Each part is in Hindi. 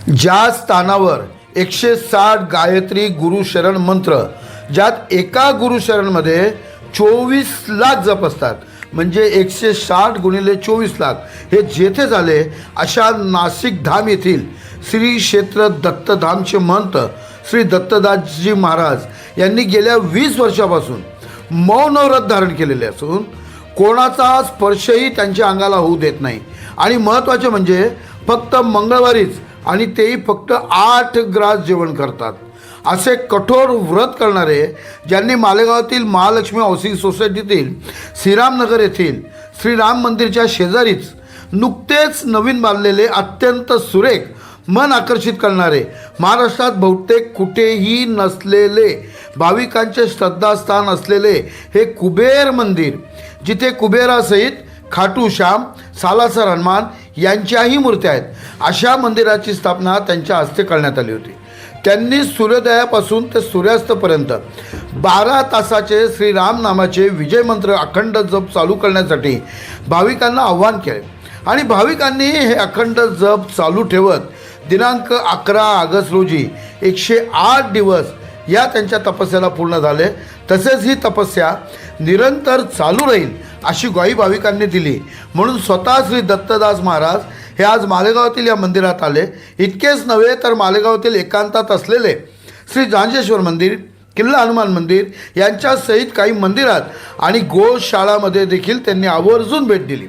ज्या स्थानावर 160 गायत्री गुरुशरण मंत्र, ज्यात एका गुरुशरणमध्ये 24 लाख जप असतात, म्हणजे 160 गुणिले 24 लाख हे जेथे झाले अशा नाशिक धाम येथील श्री क्षेत्र दत्तधामचे महंत श्री दत्तदासजी महाराज यांनी गेल्या 20 वर्षापासून मौन व्रत धारण केलेले असून कोणाचा स्पर्शही त्यांच्या अंगाला होऊ देत नाही. आणि महत्त्वाचे म्हणजे फक्त मंगळवारीच, आणि तेही फक्त 8 ग्रास जेवण करतात. असे कठोर व्रत करणारे ज्यांनी मालेगावातील महालक्ष्मी हाऊसिंग सोसायटीतील श्रीरामनगर येथील श्रीराम मंदिरच्या शेजारीच नुकतेच नवीन बांधलेले अत्यंत सुरेख, मन आकर्षित करणारे, महाराष्ट्रात बहुतेक कुठेही नसलेले भाविकांचे श्रद्धास्थान असलेले हे कुबेर मंदिर, जिथे कुबेरासहित खाटू श्याम, सालासर हनुमान यांच्याही मूर्त्या आहेत, अशा मंदिराची स्थापना त्यांच्या हस्ते करण्यात आली होती. त्यांनी सूर्योदयापासून ते सूर्यास्तापर्यंत 12 तासाचे श्रीराम नामाचे विजय मंत्र अखंड जप चालू करण्यासाठी भाविकांना आव्हान केले. आणि भाविकांनी हे अखंड जप चालू ठेवत दिनांक 11 ऑगस्ट रोजी 108 दिवस या त्यांच्या तपस्याला पूर्ण झाले. तसेच ही तपस्या निरंतर चालू राहील अशी ग्वाही भाविकांनी दिली. म्हणून स्वतः श्री दत्तदास महाराज हे आज मालेगावातील या मंदिरात आले. इतकेच नव्हे तर मालेगावातील एकांतात असलेले श्री जांजेश्वर मंदिर, किल्ला हनुमान मंदिर यांच्यासहित काही मंदिरात आणि गोशाळामध्ये देखील त्यांनी आवर्जून भेट दिली.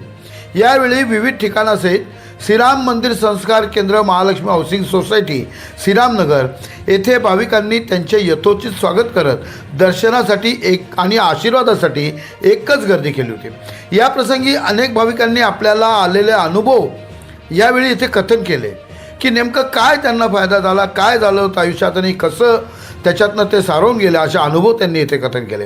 यावेळी विविध ठिकाणासहित श्रीराम मंदिर संस्कार केंद्र, महालक्ष्मी हाऊसिंग सोसायटी, श्रीरामनगर येथे भाविकांनी त्यांचे यथोचित स्वागत करत दर्शनासाठी आणि आशीर्वादासाठी एकच गर्दी केली होती. या प्रसंगी अनेक भाविकांनी आपल्याला आलेले अनुभव यावेळी इथे कथन केले की नेमकं काय त्यांना फायदा झाला, काय झालं होतं आयुष्यात आणि कसं त्याच्यातनं ते सारवून गेले, असे अनुभव त्यांनी इथे कथन केले.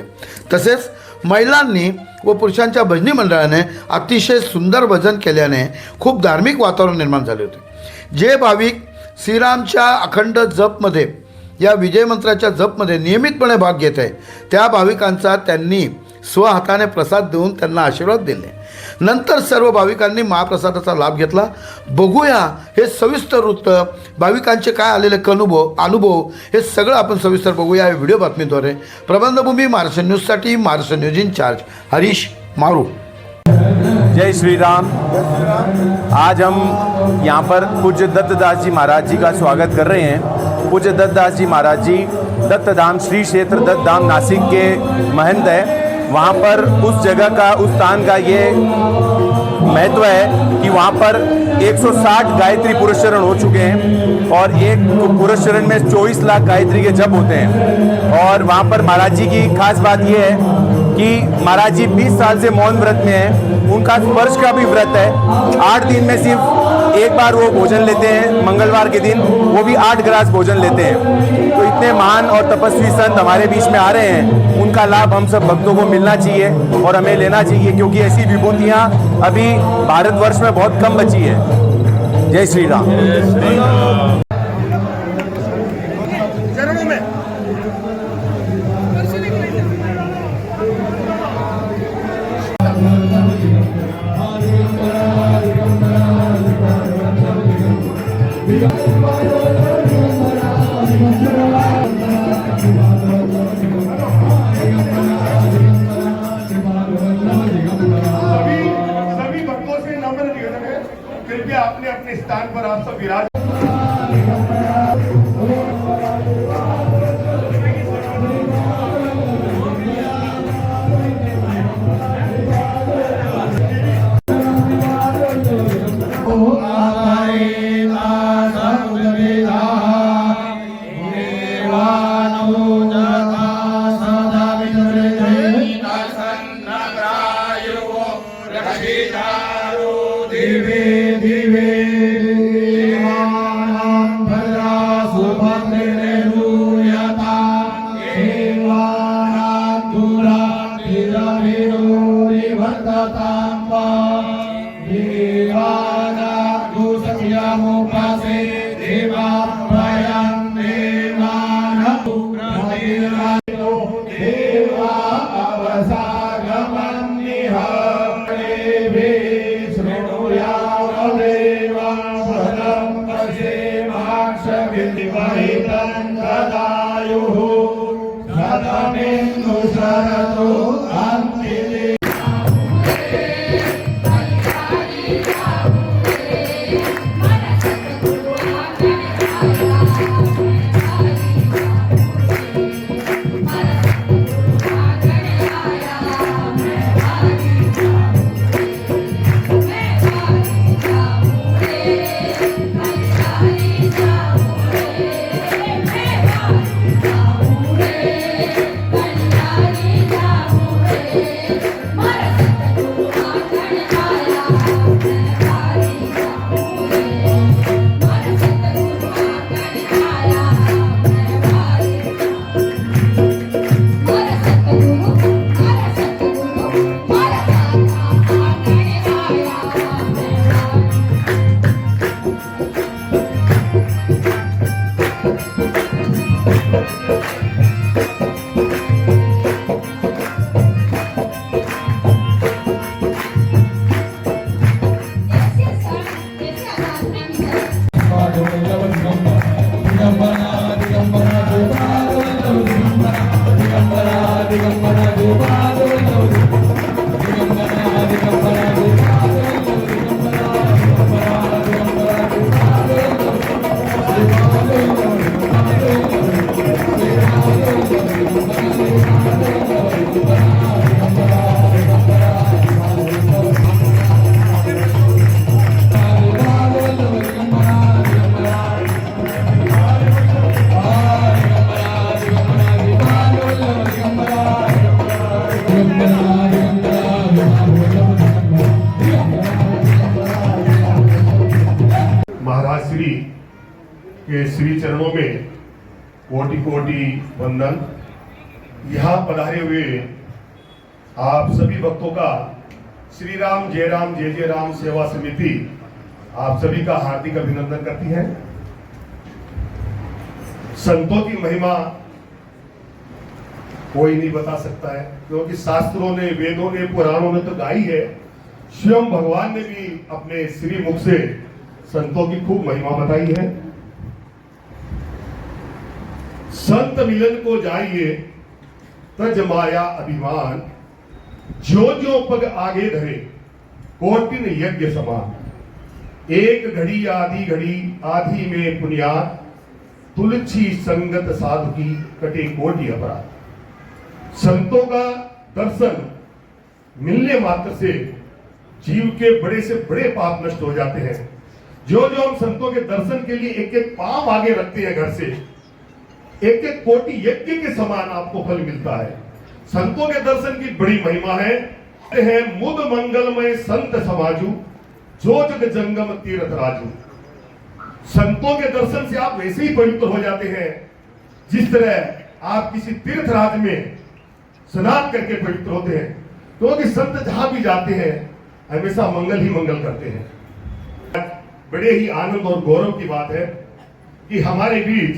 तसेच महिलांनी व पुरुषांच्या भजनी मंडळाने अतिशय सुंदर भजन केल्याने खूप धार्मिक वातावरण निर्माण झाले होते. जे भाविक श्रीरामच्या अखंड जपमध्ये, या विजयमंत्राच्या जपमध्ये नियमितपणे भाग घेत आहे त्या भाविकांचा त्यांनी स्वहाताने प्रसाद देऊन त्यांना आशीर्वाद दिले. नंतर सर्व भाविकांनी महाप्रसादाचा लाभ घेतला. बघूया हे सविस्तर वृत्त, भाविकांचे काय आलेले अनुभव हे सगळं आपण सविस्तर बघूया या व्हिडिओ बातमीद्वारे. प्रबंधभूमी महाराष्ट्र न्यूजसाठी महाराष्ट्र न्यूज इंचार्ज हरीश मारू. जय श्री राम। आज हम यहाँ पर पूज्य दत्तदास जी महाराज जी का स्वागत कर रहे हैं। पूज्य दत्तदास जी महाराज जी दत्तधाम श्री क्षेत्र दत्तधाम नासिक के महंत है। वहाँ पर उस जगह का, उस स्थान का ये महत्व है कि वहाँ पर 160 गायत्री पुरुषचरण हो चुके हैं और एक पुरुषचरण में 24 लाख गायत्री के जप होते हैं। और वहाँ पर महाराज जी की खास बात ये है कि महाराज जी 20 साल से मौन व्रत में हैं। उनका स्पर्श का भी व्रत है। 8 दिन में सिर्फ एक बार वो भोजन लेते हैं, मंगलवार के दिन, वो भी 8 ग्रास भोजन लेते हैं। तो इतने महान और तपस्वी संत हमारे बीच में आ रहे हैं, उनका लाभ हम सब भक्तों को मिलना चाहिए और हमें लेना चाहिए, क्योंकि ऐसी विभूतियाँ अभी भारतवर्ष में बहुत कम बची है। जय श्री राम। सभी भक्तों से नम्र निवेदन है, कृपया अपने अपने स्थान पर आप सब विराज। श्रेणुया देवा पदं पश्ये महाराज श्री के श्री चरणों में कोटि कोटि वंदन। यहाँ पधारे हुए आप सभी भक्तों का श्री राम जय राम सेवा समिति आप सभी का हार्दिक अभिनंदन करती है। संतों की महिमा कोई नहीं बता सकता है, क्योंकि शास्त्रों ने, वेदों ने, पुराणों ने तो गाई है। स्वयं भगवान ने भी अपने श्री मुख से संतों की खूब महिमा बताई है। संत मिलन को जाइए तज माया अभिमान, जो जो पग आगे धरे कोटिन यज्ञ समान। एक घड़ी आधी घड़ी आधी में पुण्यात, तुलसी संगत साधु की कटे कोटि अपराध। संतों का दर्शन मिलने मात्र से जीव के बड़े से बड़े पाप नष्ट हो जाते हैं। जो जो हम संतों के दर्शन के लिए एक एक पाप आगे रखते हैं घर से, एक एक कोटि यज्ञ के समान आपको फल मिलता है। संतों के दर्शन की बड़ी महिमा है मुद मंगलमय संत समाजू, जो जग जंगम तीर्थ राजू। संतों के दर्शन से आप वैसे ही पवित्र हो जाते हैं जिस तरह आप किसी तीर्थ राज में स्नान करके पवित्र होते हैं, क्योंकि संत जहां भी जाते हैं हमेशा मंगल ही मंगल करते हैं। बड़े ही आनंद और गौरव की बात है कि हमारे बीच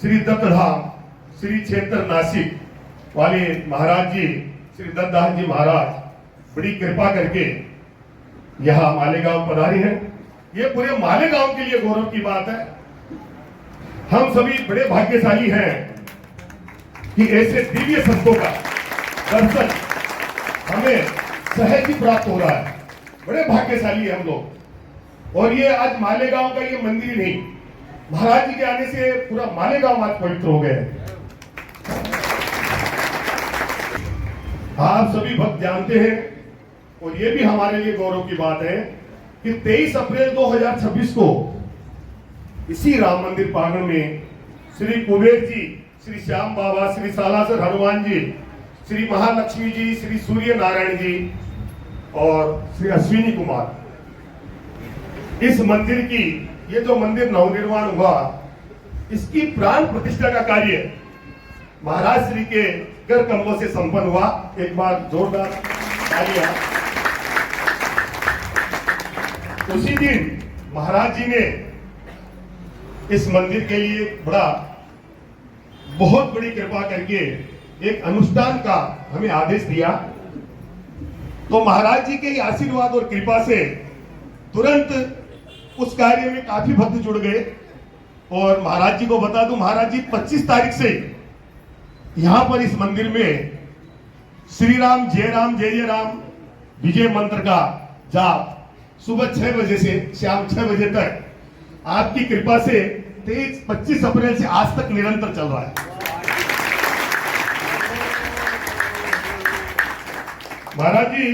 श्री दत्तधाम श्री क्षेत्र नासिक वाले महाराज जी, श्री दत्तदास जी महाराज बड़ी कृपा करके यहाँ मालेगांव पधारे हैं। ये पूरे मालेगांव के लिए गौरव की बात है। हम सभी बड़े भाग्यशाली हैं कि ऐसे दिव्य संतों का दर्शन हमें सहज ही प्राप्त हो रहा है। बड़े भाग्यशाली है हम लोग। और ये आज मालेगांव का ये मंदिर नहीं, महाराज जी के आने से पूरा मालेगांव आज पवित्र हो गया है। आप सभी भक्त जानते हैं, और ये भी हमारे लिए गौरव की बात है कि 23 अप्रैल 2026 को इसी राम मंदिर प्रांगण में श्री कुबेर जी, श्री श्याम बाबा, श्री सालासर हनुमान जी, श्री महालक्ष्मी जी, श्री सूर्य नारायण जी और श्री अश्विनी कुमार, इस मंदिर की, ये जो मंदिर नवनिर्माण हुआ, इसकी प्राण प्रतिष्ठा का कार्य महाराज श्री के कर कमलों से संपन्न हुआ। एक बार जोरदार तालियां। उसी दिन महाराज जी ने इस मंदिर के लिए बहुत बड़ी कृपा करके एक अनुष्ठान का हमें आदेश दिया। तो महाराज जी के आशीर्वाद और कृपा से तुरंत उस कार्य में काफी भक्त जुड़ गए। और महाराज जी को बता दूं, महाराज जी 25 तारीख से यहां पर इस मंदिर में श्री राम जय जय राम विजय मंत्र का जाप सुबह 6 बजे से शाम 6 बजे तक आपकी कृपा से 25 अप्रैल से आज तक निरंतर चल रहा है। महाराज जी,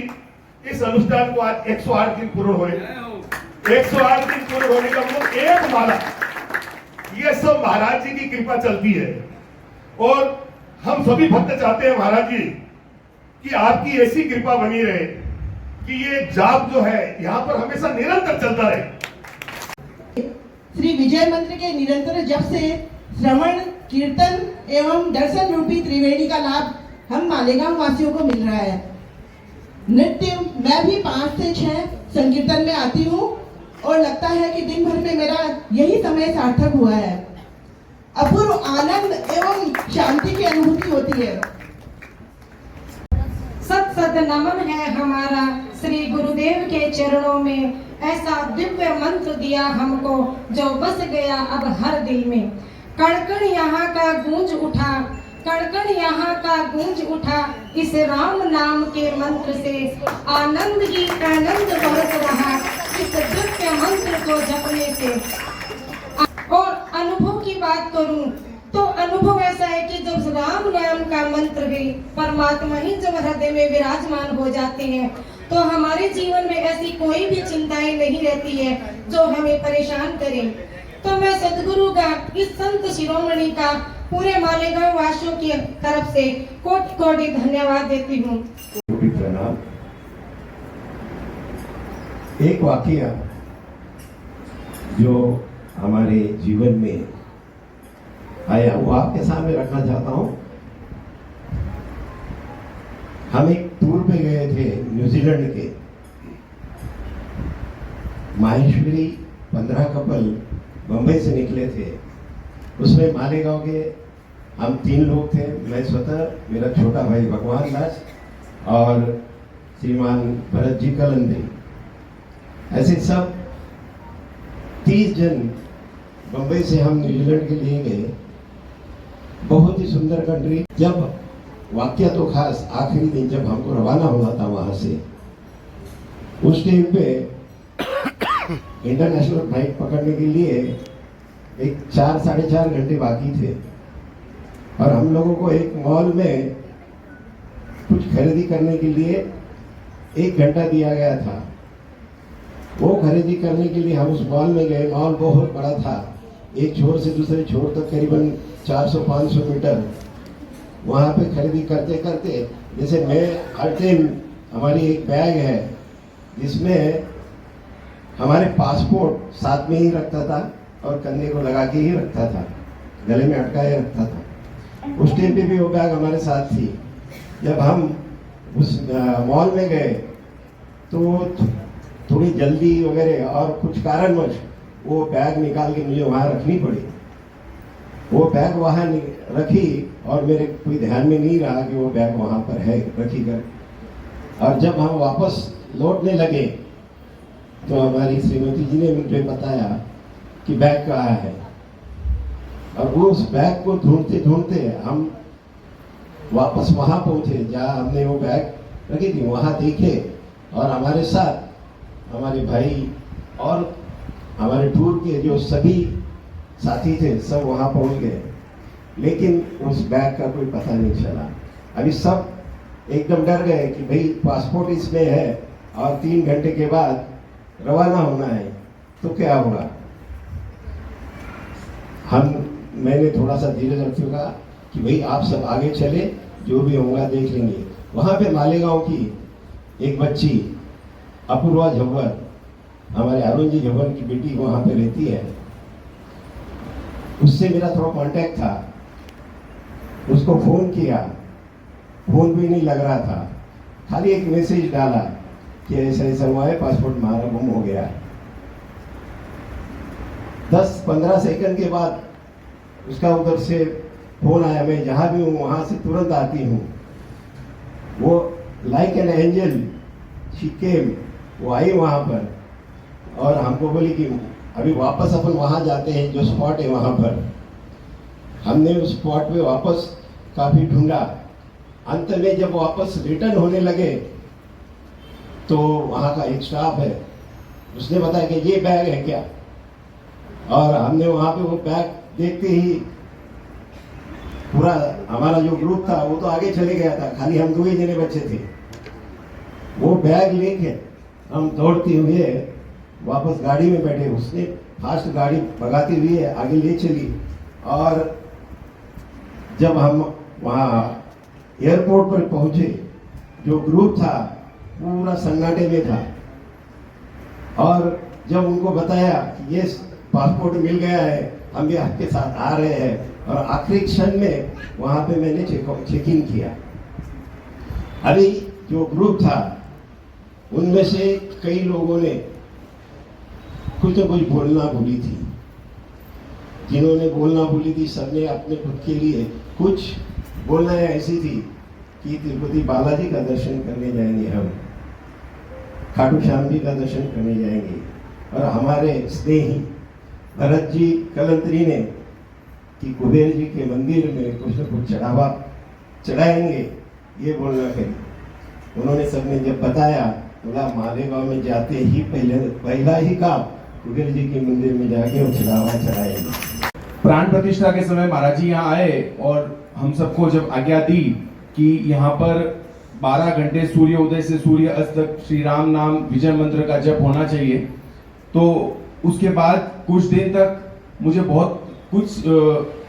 इस अनुष्ठान को आज 108 दिन पूर्ण हुए। 108 दिन पूर्ण होने का मतलब एक माला, ये सब महाराज जी की कृपा चलती है। और हम सभी भक्त चाहते हैं महाराज जी कि आपकी ऐसी कृपा बनी रहे कि ये जाप जो है यहाँ पर हमेशा निरंतर चलता रहे। श्री विजय मंत्र के निरंतर जप से श्रवण, कीर्तन एवं दर्शन रूपी त्रिवेणी का लाभ हम मालेगांव वासियों को मिल रहा है। नृत्य मैं भी 5 से 6 संकीर्तन में आती हूँ और लगता है कि दिन भर में मेरा यही समय सार्थक हुआ है। अपूर्व आनंद एवं शांति की अनुभूति होती है। सत सत नमन है हमारा श्री गुरुदेव के चरणों में। ऐसा दिव्य मंत्र दिया हमको जो बस गया अब हर दिल में। कड़कड़ यहाँ का गूंज उठा, कड़कड़ यहाँ का गूंज उठा, इस राम नाम के मंत्र से आनंद ही आनंद बरस रहा इस दिव्य मंत्र को जपने से। और अनुभव की बात करूं तो अनुभव ऐसा है कि जब राम नाम का मंत्र है, परमात्मा ही जब हृदय में विराजमान हो जाते हैं तो हमारे जीवन में ऐसी कोई भी चिंताएं नहीं रहती है जो हमें परेशान करे। तो मैं सदगुरु का, इस संत शिरोमणि का पूरे मालेगांव वासियों की तरफ से कोटि कोटि धन्यवाद देती हूँ। एक वाकया जो हमारे जीवन में आया वो आपके सामने रखना चाहता हूं। हम एक टूर पे गए थे न्यूजीलैंड के। माहेश्वरी 15 कपल बंबई से निकले थे। उसमें मालेगांव के हम 3 लोग थे, मैं स्वतः, मेरा छोटा भाई भगवान दास और श्रीमान भरत जी कलंदी। ऐसे सब 30 जन बंबई से हम न्यूजीलैंड के लिए गए। बहुत ही सुंदर कंट्री। जब वाकया तो खास आखिरी दिन जब हमको रवाना हुआ था वहां से, उस टाइम पे इंटरनेशनल फ्लाइट पकड़ने के लिए एक 4 साढ़े 4 घंटे बाकी थे और हम लोगों को एक मॉल में कुछ खरीदी करने के लिए 1 घंटा दिया गया था। वो खरीदी करने के लिए हम उस मॉल में गए। मॉल बहुत बड़ा था, एक छोर से दूसरे छोर तक करीबन 400-500 मीटर। वहाँ पे खरीदी करते करते, जैसे मैं हर टाइम, हमारी एक बैग है जिसमें हमारे पासपोर्ट साथ में ही रखता था और कंधे को लगा के ही रखता था, गले में अटकाए रखता था। उस टाइम पे भी वो बैग हमारे साथ थी। जब हम उस मॉल में गए तो थोड़ी जल्दी वगैरह और कुछ कारणवश वो बैग निकाल के मुझे वहाँ रखनी पड़ी। वो बैग वहाँ रखी और मेरे कोई ध्यान में नहीं रहा कि वो बैग वहाँ पर है रखी कर। और जब हम वापस लौटने लगे तो हमारी श्रीमती जी ने मुझे बताया कि बैग कहाँ है। और वो उस बैग को ढूंढते ढूंढते हम वापस वहाँ पहुँचे जहाँ हमने वो बैग रखी थी। वहाँ देखे और हमारे साथ हमारे भाई और हमारे टूर के जो सभी साथी थे सब वहाँ पहुँच गए, लेकिन उस बैग का कोई पता नहीं चला। अभी सब एकदम डर गए कि भाई पासपोर्ट इसमें है और 3 घंटे के बाद रवाना होना है तो क्या होगा। मैंने थोड़ा सा धीरज रखूंगा कि भाई आप सब आगे चले, जो भी होगा देख लेंगे। वहाँ पे मालेगांव की एक बच्ची अपूर्वा झव्वर, हमारे अरुण जी झव्वर की बेटी वहाँ पे रहती है, उससे मेरा थोड़ा कांटेक्ट था। उसको फ़ोन किया, फ़ोन भी नहीं लग रहा था, खाली एक मैसेज डाला कि ऐसा ऐसा हुआ है, पासपोर्ट हमारा गुम हो गया है। 10-15 सेकंड के बाद उसका उधर से फ़ोन आया। मैं जहाँ भी हूँ वहाँ से तुरंत आती हूँ। वो like an angel she came, वो आई वहाँ पर और हमको बोली कि अभी वापस अपन वहाँ जाते हैं, जो स्पॉट है वहाँ पर। हमने उस स्पॉट पे वापस काफ़ी ढूंढा अंत में जब वापस रिटर्न होने लगे तो वहाँ का एक स्टाफ है, उसने बताया कि ये बैग है क्या, और हमने वहाँ पे वो बैग देखते ही पूरा हमारा जो ग्रुप था वो तो आगे चले गया था, खाली हम 2 ही जने बच्चे थे। वो बैग लेके हम दौड़ते हुए वापस गाड़ी में बैठे, उसने फास्ट गाड़ी भगाती हुई आगे ले चली, और जब हम वहाँ एयरपोर्ट पर पहुंचे जो ग्रुप था पूरा सन्नाटे में था, और जब उनको बताया कि ये पासपोर्ट मिल गया है, हम भी आपके साथ आ रहे हैं, और आखिरी क्षण में वहाँ पे मैंने चेक इन किया। अभी जो ग्रुप था उनमें से कई लोगों ने कुछ न कुछ बोलना भूली थी, जिन्होंने बोलना भूली थी सबने अपने खुद के लिए कुछ बोलना ऐसी थी कि तिरुपति बालाजी का दर्शन करने जाएंगे, हम खाटू श्याम जी का दर्शन करने जाएंगे, और हमारे स्नेही भरत जी कलंत्री ने कि कुबेर जी के मंदिर में कुछ न कुछ चढ़ावा चढ़ाएंगे, ये बोलना करी। उन्होंने सबने जब बताया, बोला मालेगांव में जाते ही पहला ही काम कुबेर जी के मंदिर में जाके वो चढ़ावा चढ़ाएंगे। प्राण प्रतिष्ठा के समय महाराज जी यहाँ आए और हम सबको जब आज्ञा दी कि यहाँ पर 12 घंटे सूर्य उदय से सूर्य अस्त तक श्री राम नाम विजय मंत्र का जप होना चाहिए, तो उसके बाद कुछ दिन तक मुझे बहुत कुछ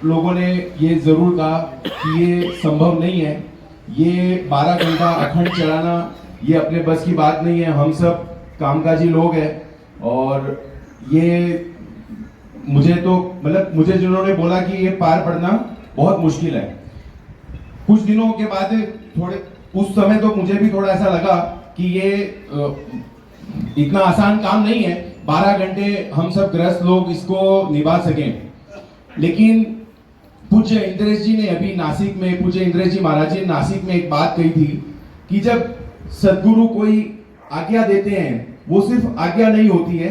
लोगों ने ये जरूर कहा कि ये संभव नहीं है, ये 12 घंटा अखंड चलाना ये अपने बस की बात नहीं है, हम सब कामकाजी लोग हैं, और ये मुझे तो मतलब मुझे जिन्होंने बोला कि ये पार पड़ना बहुत मुश्किल है। कुछ दिनों के बाद थोड़े उस समय तो मुझे भी थोड़ा ऐसा लगा कि ये इतना आसान काम नहीं है, 12 घंटे हम सब गृहस्थ लोग इसको निभा सकें। लेकिन पूज्य इंद्रेश जी ने अभी नासिक में, पूज्य इंद्रेश जी महाराज जी ने नासिक में एक बात कही थी कि जब सदगुरु कोई आज्ञा देते हैं, वो सिर्फ आज्ञा नहीं होती है,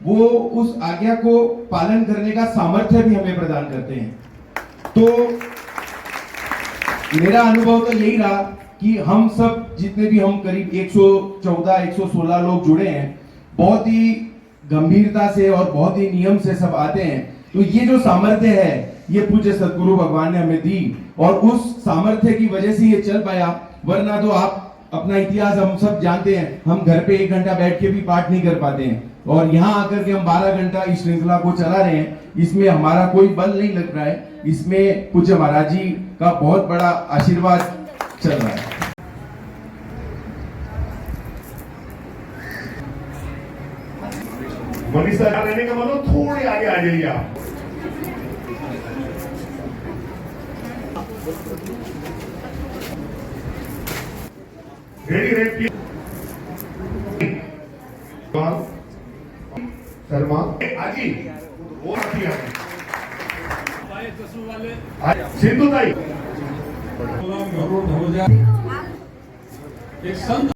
वो उस आज्ञा को पालन करने का सामर्थ्य भी हमें प्रदान करते हैं। तो मेरा अनुभव तो यही रहा कि हम सब जितने भी हम करीब 114-116 लोग जुड़े हैं, बहुत ही गंभीरता से और बहुत ही नियम से सब आते हैं। तो ये जो सामर्थ्य है ये पूज्य सदगुरु भगवान ने हमें दी, और उस सामर्थ्य की वजह से ये चल पाया, वरना तो आप अपना इतिहास हम सब जानते हैं, हम घर पे 1 घंटा बैठ के भी पाठ नहीं कर पाते हैं, और यहाँ आकर के हम 12 घंटा इस श्रृंखला को चला रहे हैं। इसमें हमारा कोई बल नहीं लग रहा है, इसमें पूज्य महाराज जी का बहुत बड़ा आशीर्वाद चल रहा है। मनीषा रहने का मतलब थोड़े आगे आ जाइए आप। रेडी शर्मा आजी वो आती है सिंधु ताई एक संत